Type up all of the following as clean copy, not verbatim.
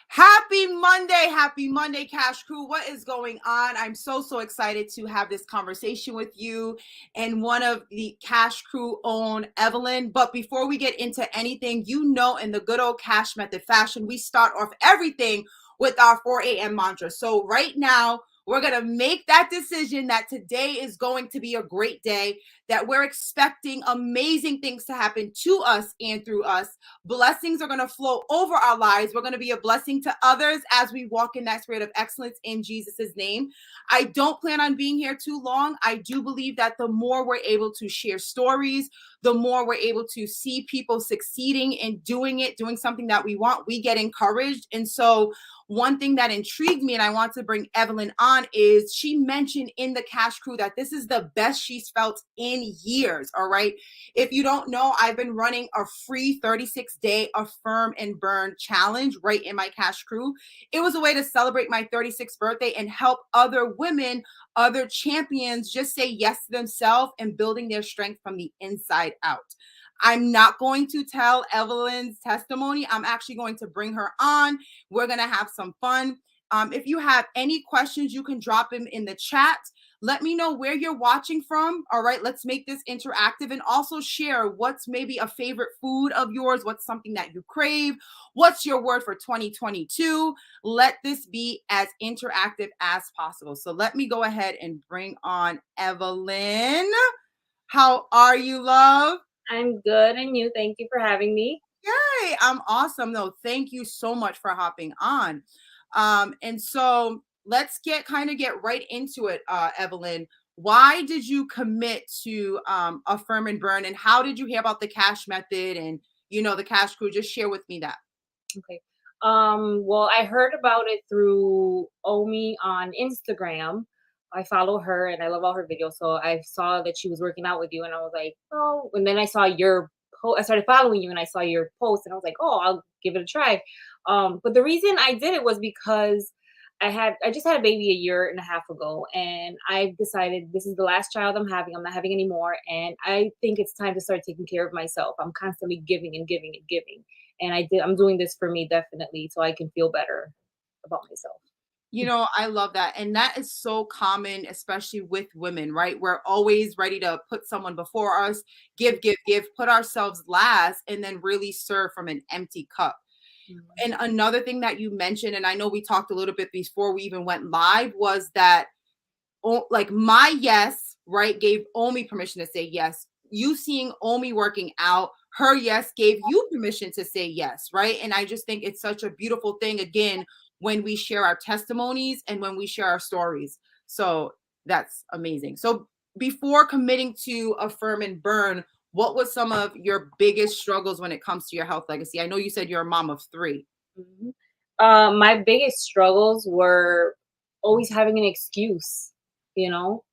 Happy Monday, Kash Kreq. What is going on? I'm so excited to have this conversation with you and one of the Kash Kreq own Evelyn. But before we get into anything, in the good old Kash method fashion, we start off everything with our 4 a.m. mantra. So right now, we're going to make that decision that today is going to be a great day, that we're expecting amazing things to happen to us and through us. Blessings are going to flow over our lives. We're going to be a blessing to others as we walk in that spirit of excellence in Jesus' name. I don't plan on being here too long. I do believe that the more we're able to share stories, the more we're able to see people succeeding and doing something that we want, we get encouraged. And so one thing that intrigued me, and I want to bring Evelyn on, is she mentioned in the Kash Kreq that this is the best she's felt in years. All right. If you don't know, I've been running a free 36-day Affirm and Burn challenge right in my Kash Kreq. It was a way to celebrate my 36th birthday and help other women, other champions just say yes to themselves and building their strength from the inside out. I'm not going to tell Evelyn's testimony. I'm actually going to bring her on. We're going to have some fun. If you have any questions, you can drop them in the chat. Let me know where you're watching from. All right, let's make this interactive and also share what's maybe a favorite food of yours, what's something that you crave, what's your word for 2022. Let this be as interactive as possible. So let me go ahead and bring on Evelyn. How are you, love? I'm good, and you? Thank you for having me. Yay, I'm awesome. No, thank you so much for hopping on. And so let's get right into it, Evelyn. Why did you commit to Affirm and Burn, and how did you hear about the Kash method and the Kash Kreq? Just share with me that. Okay. Well, I heard about it through Omi on Instagram. I follow her and I love all her videos. So I saw that she was working out with you, and I was like, oh. And then I saw your post. I started following you, and I saw your post, and I was like, oh, I'll give it a try. But the reason I did it was because I just had a baby a year and a half ago, and I decided this is the last child I'm having. I'm not having any more, and I think it's time to start taking care of myself. I'm constantly giving and giving and giving, and I'm doing this for me, definitely, so I can feel better about myself. I love that. And that is so common, especially with women, right? We're always ready to put someone before us, give, put ourselves last, and then really serve from an empty cup. Mhm. And another thing that you mentioned, and I know we talked a little bit before we even went live, was that like my yes, right, gave Omi permission to say yes. You seeing Omi working out, her yes gave you permission to say yes, right? And I just think it's such a beautiful thing, again, when we share our testimonies and when we share our stories. So that's amazing. So before committing to Affirm and Burn, what was some of your biggest struggles when it comes to your health legacy? I know you said you're a mom of three. Mhm. My biggest struggles were always having an excuse,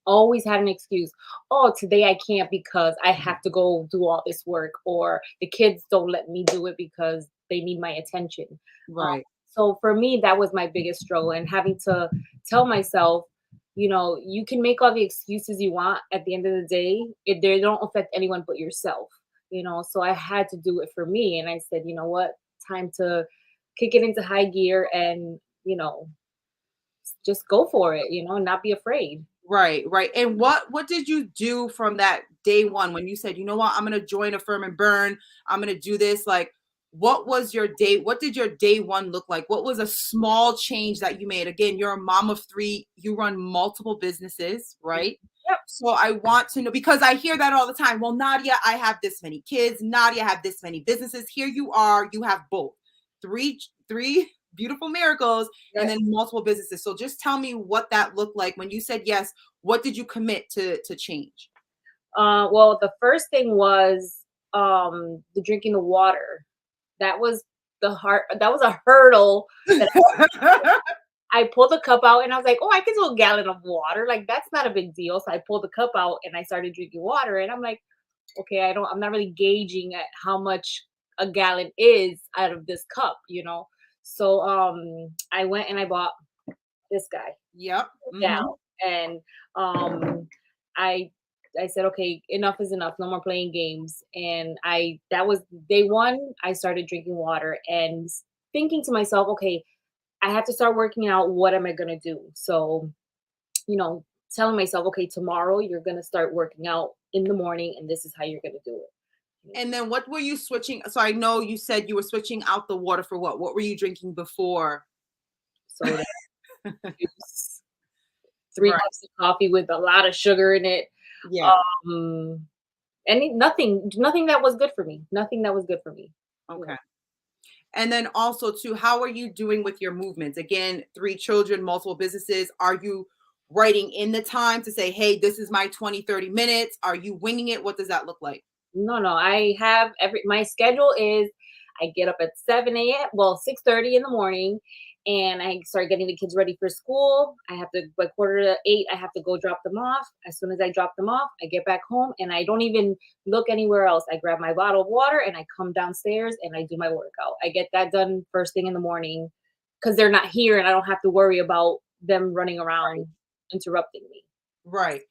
always had an excuse. Oh, today I can't because I have to go do all this work, or the kids don't let me do it because they need my attention. Um, Right. so for me, that was my biggest struggle, and having to tell myself, you can make all the excuses you want. At the end of the day, they don't affect anyone but yourself. So I had to do it for me, and I said, you know what, time to kick it into high gear and just go for it, not be afraid. Right, right. And what did you do from that day one when you said, you know what, I'm gonna join Affirm and Burn, I'm gonna do this? Like, what did your day one look like? What was a small change that you made? Again, you're a mom of three, you run multiple businesses, right? Yep. So I want to know, because I hear that all the time. Well, Nadia, I have this many kids. Nadia, I have this many businesses. Here you are, you have both. Three beautiful miracles and then Yes. multiple businesses. So just tell me what that looked like when you said yes. What did you commit to change? Well, the first thing was the drinking the water. That was that was a hurdle that I pulled the cup out and I was like, oh, I can do a gallon of water. Like, that's not a big deal. So I pulled the cup out and I started drinking water. And I'm like, okay, I'm not really gauging at how much a gallon is out of this cup. So I went and I bought this guy Yep. down, Hmm. and um I I said, okay, enough is enough. No more playing games. And that was day one. I started drinking water and thinking to myself, okay, I have to start working out. What am I gonna do? So, you know, telling myself, okay, tomorrow you're gonna start working out in the morning, and this is how you're gonna do it. And then what were you switching? So I know you said you were switching out the water for what? What were you drinking before? Soda, juice, three Right. cups of coffee with a lot of sugar in it. Yeah. Um, nothing that was good for me. Nothing that was good for me. You Okay. know, And then also too, how are you doing with your movements? Again, 3 children, multiple businesses. Are you writing in the time to say, hey, this is my 20, 30 minutes? Are you winging it? What does that look like? no. I have my schedule is I get up at 7 a.m. Well, 6:30 in the morning, and I start getting the kids ready for school. I have to by 7:45. I have to go drop them off. As soon as I drop them off, I get back home and I don't even look anywhere else. I grab my bottle of water and I come downstairs and I do my workout. I get that done first thing in the morning because they're not here and I don't have to worry about them running around interrupting me. Right.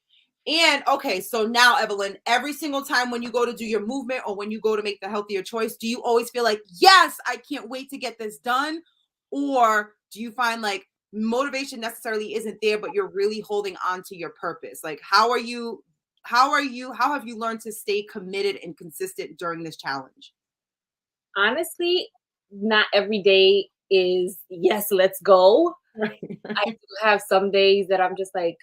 And okay, so now, Evelyn, every single time when you go to do your movement or when you go to make the healthier choice, do you always feel like, yes, I can't wait to get this done? Or do you find like motivation necessarily isn't there, but you're really holding on to your purpose? Like, how have you learned to stay committed and consistent during this challenge? Honestly, not every day is, "Yes, let's go." Right. I do have some days that I'm just like,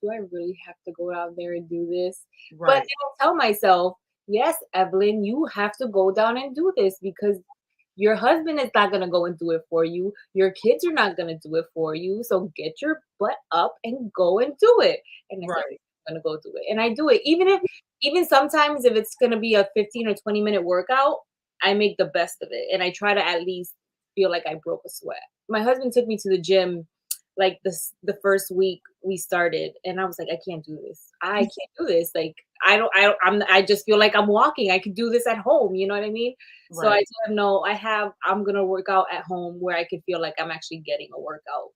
"Do I really have to go out there and do this?" But then Right. I tell myself, "Yes, Evelyn, you have to go down and do this because your husband is not gonna go and do it for you. Your kids are not gonna do it for you. So get your butt up and go and do it." And I said, Right. "I'm gonna go do it." And I do it. Even sometimes if it's gonna be a 15 or 20-minute workout, I make the best of it. And I try to at least feel like I broke a sweat. My husband took me to the gym like the first week we started, and I was like, I can't do this. I can't do this. Like I just feel like I'm walking. I could do this at home. You know what I mean? So I Right. told him, no, I'm gonna work out at home where I could feel like I'm actually getting a workout.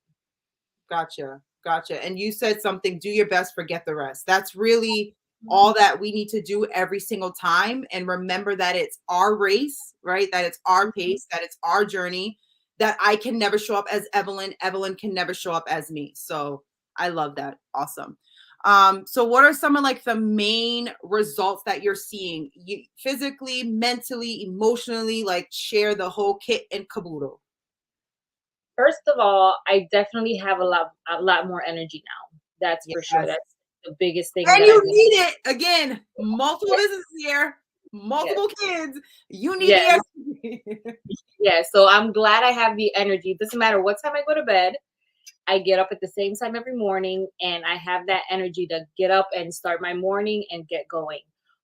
Gotcha. Gotcha. And you said something, do your best, forget the rest. That's really Mhm. all that we need to do every single time. And remember that it's our race, right? That it's our Mhm. pace, that it's our journey, that I can never show up as Evelyn. Evelyn can never show up as me. So I love that. Awesome. So what are some of like the main results that you're seeing? You physically, mentally, emotionally, like share the whole kit and caboodle. First of all, I definitely have a lot more energy now. That's for sure. Yes. That's the biggest thing And that you I've need it. Again, multiple yes, businesses here, yes, multiple kids. You need the yes. energy. Yeah, so I'm glad I have the energy. It doesn't matter what time I go to bed. I get up at the same time every morning and I have that energy to get up and start my morning and get going.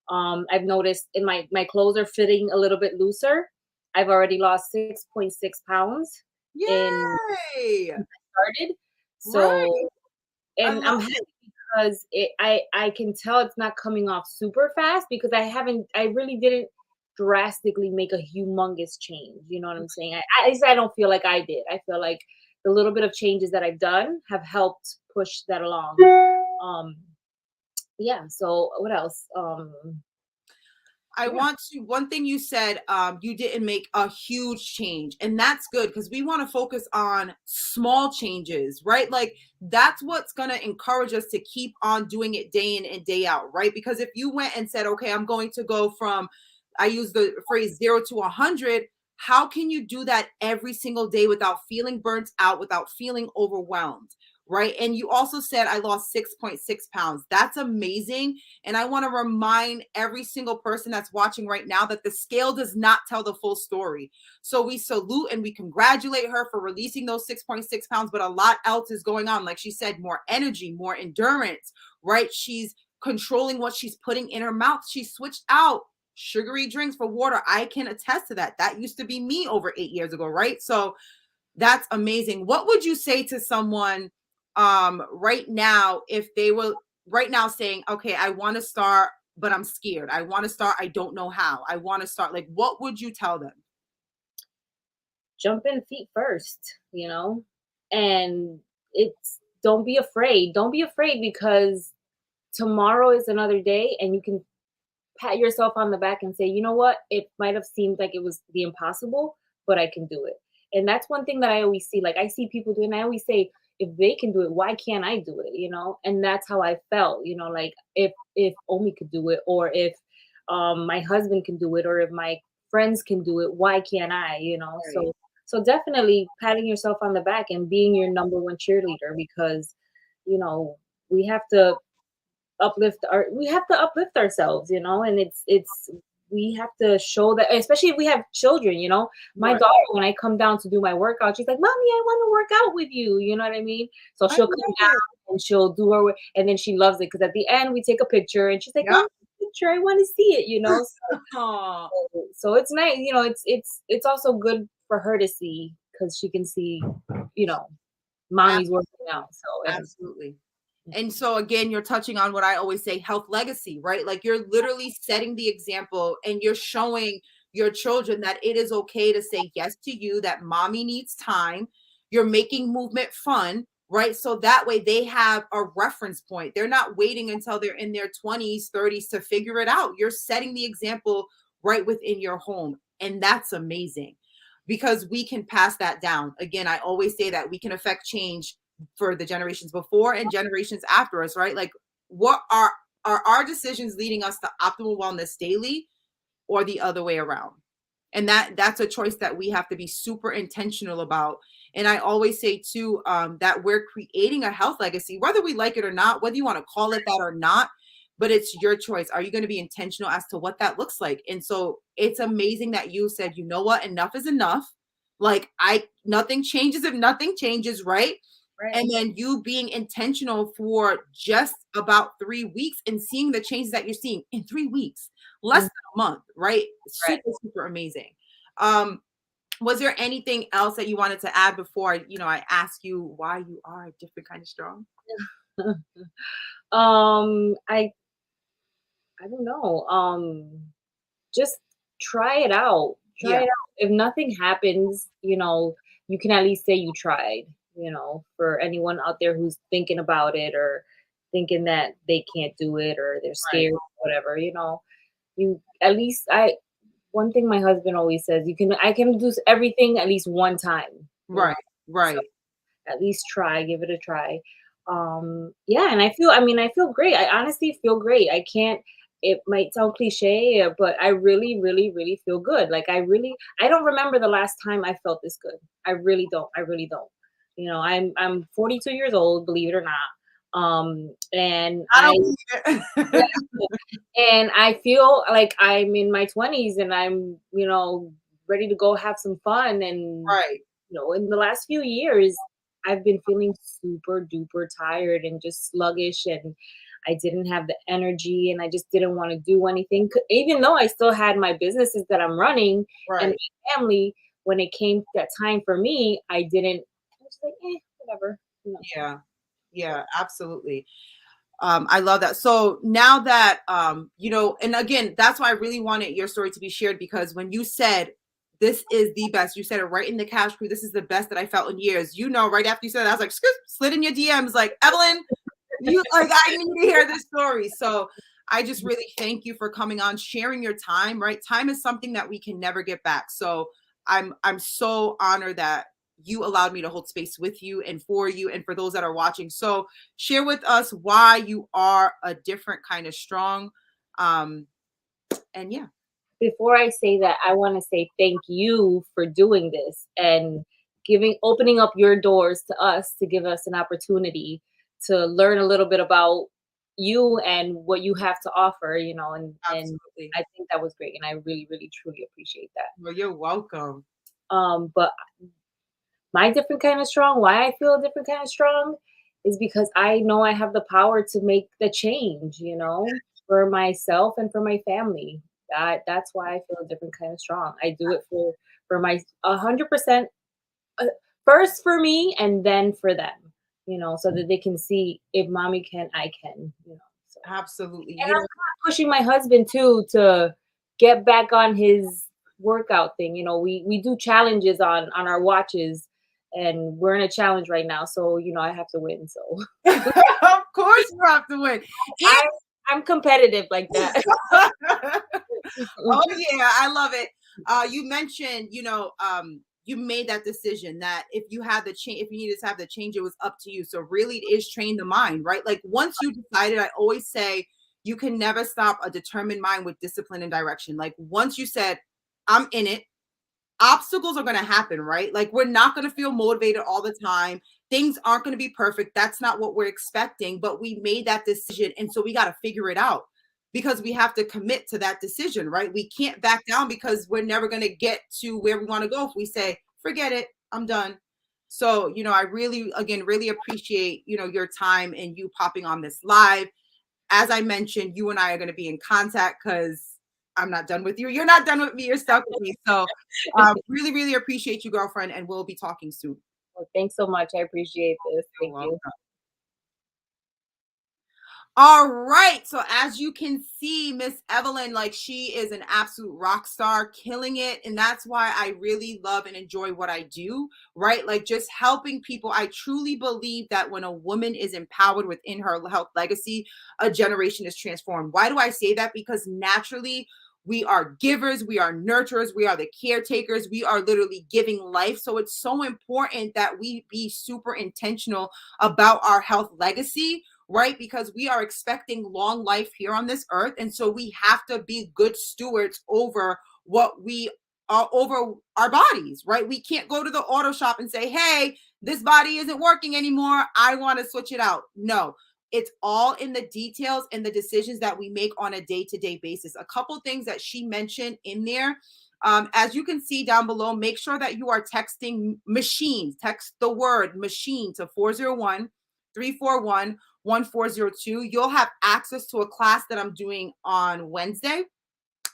I've noticed in my clothes are fitting a little bit looser. I've already lost 6.6 pounds in Yay. started. Right. So I and I'm love happy it. because I can tell it's not coming off super fast because I really didn't drastically make a humongous change. You know what I'm saying? I don't feel like I did. I feel like the little bit of changes that I've done have helped push that along. Um, yeah. So what else? I Yeah. want to one thing you said, you didn't make a huge change, and that's good because we want to focus on small changes, right? Like that's what's going to encourage us to keep on doing it day in and day out, right? Because if you went and said, okay, I'm going to go from, I use the phrase 0 to 100, how can you do that every single day without feeling burnt out, without feeling overwhelmed? Right. And you also said I lost 6.6 pounds. That's amazing. And I want to remind every single person that's watching right now that the scale does not tell the full story. So we salute and we congratulate her for releasing those 6.6 pounds, but a lot else is going on. Like she said, more energy, more endurance, right? She's controlling what she's putting in her mouth. She switched out sugary drinks for water. I can attest to that. That used to be me over 8 years ago, right? So that's amazing. What would you say to someone right now if they were right now saying, "Okay, I want to start, but I'm scared. I want to start, I don't know how. I want to start." Like what would you tell them? Jump in feet first, and it's don't be afraid. Don't be afraid because tomorrow is another day and you can pat yourself on the back and say, you know what? It might have seemed like it was the impossible, but I can do it. And that's one thing that I always see. Like I see people doing, I always say, if they can do it, why can't I do it? You know, and that's how I felt. You know, like if Omi could do it, or if my husband can do it, or if my friends can do it, why can't I? You know, Right. so definitely patting yourself on the back and being your number one cheerleader, because you know we have to uplift ourselves, you know, and it's we have to show that, especially if we have children, you know. My Right. daughter, when I come down to do my workout, she's like, "Mommy, I want to work out with you." You know what I mean? So I she'll come love down it. and she'll do her and then she loves it because at the end we take a picture and she's like, Yeah. "Mom, picture, I want to see it," you know. Aw, So it's nice, you know, it's also good for her to see because she can see, you know, mommy's working absolutely. out. So and Absolutely. And so again, you're touching on what I always say, health legacy, right? Like you're literally setting the example and you're showing your children that it is okay to say yes to you, that mommy needs time. You're making movement fun, right? So that way they have a reference point. They're not waiting until they're in their 20s, 30s to figure it out. You're setting the example right within your home. And that's amazing because we can pass that down. Again, I always say that we can affect change for the generations before and generations after us, right? Like what are our decisions leading us to optimal wellness daily or the other way around? And that's a choice that we have to be super intentional about. And I always say too, that we're creating a health legacy, whether we like it or not, whether you want to call it that or not, but it's your choice. Are you going to be intentional as to what that looks like? And so it's amazing that you said, you know what, enough is enough. Like nothing changes if nothing changes, right? right. And then you being intentional for just about 3 weeks and seeing the changes that you're seeing in 3 weeks, less Mhm. than a month, right? Right. Super, super amazing. Um, was there anything else that you wanted to add before I ask you why you are a different kind of strong? um, I I don't know. Just try it out. Try Yeah, it out. If nothing happens, you know, you can at least say you tried, you know, for anyone out there who's thinking about it or thinking that they can't do it or they're right, scared, whatever, you know. You at least I one thing my husband always says, I can do everything at least one time, you know. right, So right. at least try, give it a try. Yeah, and I feel great. I honestly feel great. I can't it might sound cliche, but I really, really, really feel good. Like I don't remember the last time I felt this good. I really don't. I really don't. You know, I'm 42 years old, believe it or not. And I don't believe yeah, it. and I feel like I'm in my 20s and I'm, you know, ready to go have some fun. And Right. you know, in the last few years, I've been feeling super duper tired and just sluggish, and I didn't have the energy, and I just didn't want to do anything. Even though I still had my businesses that I'm running and Right. my family, when it came that time for me, I didn't. I was like, whatever. You know. Yeah. Yeah, absolutely. I love that. So now that and again, that's why I really wanted your story to be shared because when you said this is the best, you said it right in the cash crew. This is the best that I felt in years. You know, right after you said that, I was like, slid in your DMs, like Evelyn, you like I need to hear this story. So I just really thank you for coming on, sharing your time, right? Time is something that we can never get back. So I'm so honored that you allowed me to hold space with you and for those that are watching. So share with us why you are a different kind of strong. And yeah, Before I say that, I want to say thank you for doing this and opening up your doors to us to give us an opportunity to learn a little bit about you and what you have to offer, you know, and absolutely. I think that was great and I really, really, truly appreciate that. Well, you're welcome. But my different kind of strong, why I feel a different kind of strong is because I know I have the power to make the change, you know, for myself and for my family. That's why I feel a different kind of strong. I do it for my 100% first for me and then for them, you know, so that they can see if mommy can, I can, you know. So Absolutely. and You I'm know, pushing my husband too to get back on his workout thing. You know, we do challenges on our watches, and we're in a challenge right now. So you know, I have to win. So of course you have to win. I I'm competitive like that. Oh yeah, I love it. You mentioned, you made that decision that if you had the change, if you needed to have the change, it was up to you. So really it is train the mind, right? Like once you decided, I always say you can never stop a determined mind with discipline and direction. Like once you said, I'm in it, obstacles are going to happen, right? Like we're not going to feel motivated all the time. Things aren't going to be perfect. That's not what we're expecting, but we made that decision. And so we got to figure it out because we have to commit to that decision, right? We can't back down because we're never going to get to where we want to go if we say, forget it, I'm done. So, I really, again, really appreciate, your time and you popping on this live. As I mentioned, you and I are going to be in contact because I'm not done with you. You're not done with me. You're stuck with me. So really, really appreciate you, girlfriend. And we'll be talking soon. Well, thanks so much. I appreciate this. You're Thank you. welcome. All right. So as you can see, Miss Evelyn, like she is an absolute rock star, killing it. And that's why I really love and enjoy what I do, right? Like just helping people. I truly believe that when a woman is empowered within her health legacy, a generation is transformed. Why do I say that? Because naturally, we are givers, we are nurturers, we are the caretakers, we are literally giving life. So it's so important that we be super intentional about our health legacy, right? Because we are expecting long life here on this earth. And so we have to be good stewards over what we are, over our bodies, right? We can't go to the auto shop and say, hey, this body isn't working anymore, I want to switch it out. No, it's all in the details and the decisions that we make on a day-to-day basis. A couple things that she mentioned in there. As you can see down below, make sure that you are texting machines. Text the word machine to 401-341-1402. You'll have access to a class that I'm doing on Wednesday.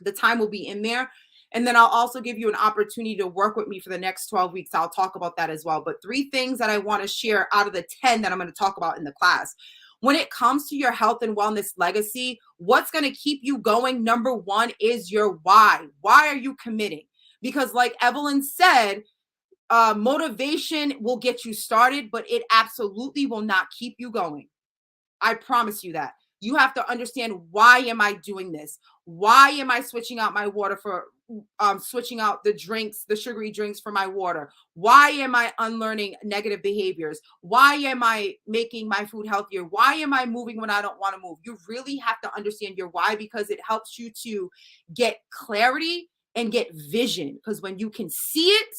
The time will be in there. And then I'll also give you an opportunity to work with me for the next 12 weeks. I'll talk about that as well. But 3 things that I want to share out of the 10 that I'm going to talk about in the class. When it comes to your health and wellness legacy, what's going to keep you going, number 1, is your why. Why are you committing? Because like Evelyn said, motivation will get you started, but it absolutely will not keep you going. I promise you that. You have to understand, why am I doing this? Why am I switching out my water for switching out the drinks, the sugary drinks for my water? Why am I unlearning negative behaviors? Why am I making my food healthier? Why am I moving when I don't want to move? You really have to understand your why, because it helps you to get clarity and get vision. Because when you can see it,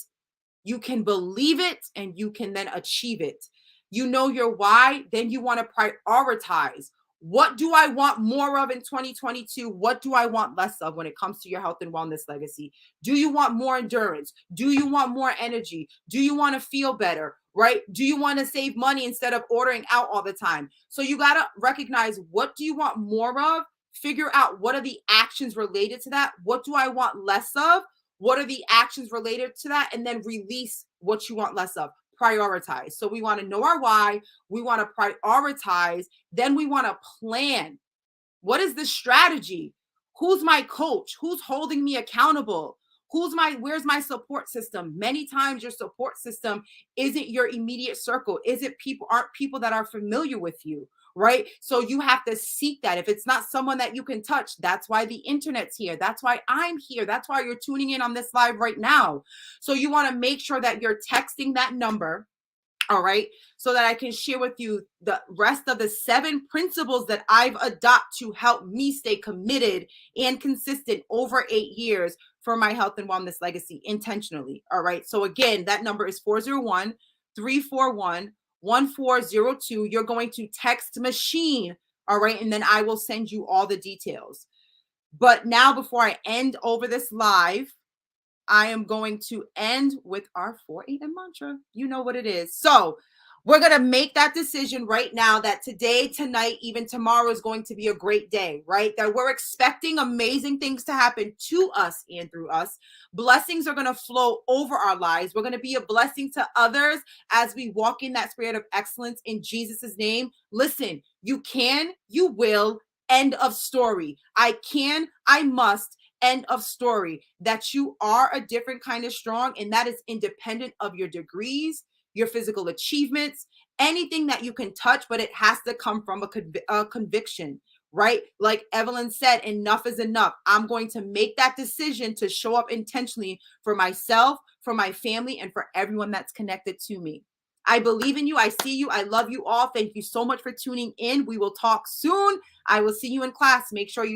you can believe it, and you can then achieve it. You know your why, then you want to prioritize. What do I want more of in 2022? What do I want less of when it comes to your health and wellness legacy? Do you want more endurance? Do you want more energy? Do you want to feel better, right? Do you want to save money instead of ordering out all the time? So you got to recognize, what do you want more of? Figure out what are the actions related to that. What do I want less of? What are the actions related to that? And then release what you want less of. Prioritize. So we want to know our why. We want to prioritize. Then we want to plan. What is the strategy? Who's my coach? Who's holding me accountable? Where's my support system? Many times your support system isn't your immediate circle. Aren't people that are familiar with you, right? So you have to seek that. If it's not someone that you can touch, that's why the internet's here. That's why I'm here. That's why you're tuning in on this live right now. So you want to make sure that you're texting that number. All right. So that I can share with you the rest of the 7 principles that I've adopted to help me stay committed and consistent over 8 years for my health and wellness legacy intentionally. All right. So again, that number is 401-341-1402. You're going to text machine. All right. And then I will send you all the details. But now, before I end over this live, I am going to end with our 4 a.m. mantra. You know what it is. So we're going to make that decision right now that today, tonight, even tomorrow is going to be a great day, right? That we're expecting amazing things to happen to us and through us. Blessings are going to flow over our lives. We're going to be a blessing to others as we walk in that spirit of excellence in Jesus' name. Listen, you can, you will, end of story. I can, I must. End of story. That you are a different kind of strong, and that is independent of your degrees, your physical achievements, anything that you can touch, but it has to come from a conviction, right? Like Evelyn said, enough is enough. I'm going to make that decision to show up intentionally for myself, for my family, and for everyone that's connected to me. I believe in you. I see you. I love you all. Thank you so much for tuning in. We will talk soon. I will see you in class. Make sure you